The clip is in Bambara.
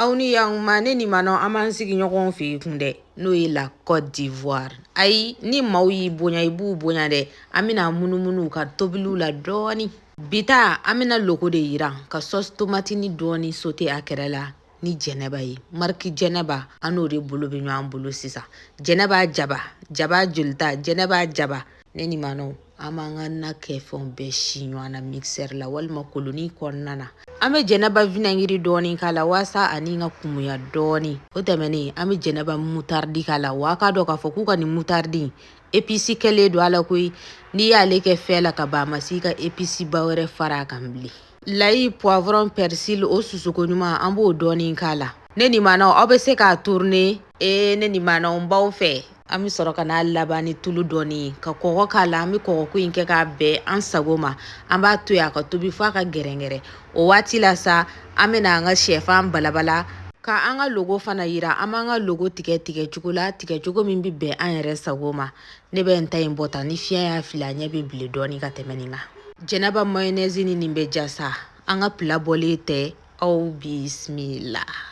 aw ni yan ma ne ni ma no an b'an sigi ɲɔgɔn fɛ kun dɛ n'o ye la Côte d'Ivoire. Ayi ni maaw y'i bonya i b'u bonya dɛ. An bɛna munumunu ka tobiliw la dɔɔni. Bita an bɛna logo de yira ka sauce tomatini dɔɔni sauté a kɛrɛ la ni jɛnɛba ye. Marque jɛnɛba an n'o de bolo bɛ ɲɔgɔn bolo sisan. Jɛnɛba jaba jolita jɛnɛba jaba ne ni ma no an b'an ka na kɛ fɛnw bɛɛ si ɲɔgɔn na mixeur la walima koloni kɔnɔna na. An bɛ jɛnɛba vinaigre dɔɔni k'a la wasa ani ka kumuya dɔɔni. O tɛmɛnen an bɛ jɛnɛba moutarde k'a la wa ka dɔ k'a fɔ k'u ka ni moutarde épice kɛlen don a la koyi. N'i y'ale kɛ fɛn la ka ban a ma se ka épice ba wɛrɛ fara a kan bilen. Layi poivron persil o susuko ɲuman an b'o dɔɔni k'a la. Ne ni ma no aw bɛ se k'a tourner ne ni ma no n baw fɛ. An bɛ sɔrɔ ka n'a laban ni tulu dɔɔni ye ka kɔgɔ k'a la. An bɛ kɔgɔko in kɛ k'a bɛn an sago ma. An b'a to yen a ka tobi f'a ka gɛrɛngɛrɛ. O waati la sa an bɛna an ka sɛfan balabala ka an ka logo fana yira. An b'an ka logo tigɛ cogo la tigɛcogo min bɛ bɛn an yɛrɛ sago ma. Ne bɛ n ta in bɔ tan ni fiɲɛ y'a fili a ɲɛ bɛ bilen dɔɔni ka tɛmɛ nin kan. Jɛnɛba mayonnaise ni nin bɛ ja sa an ka plat bɔlen tɛ aw bismillah.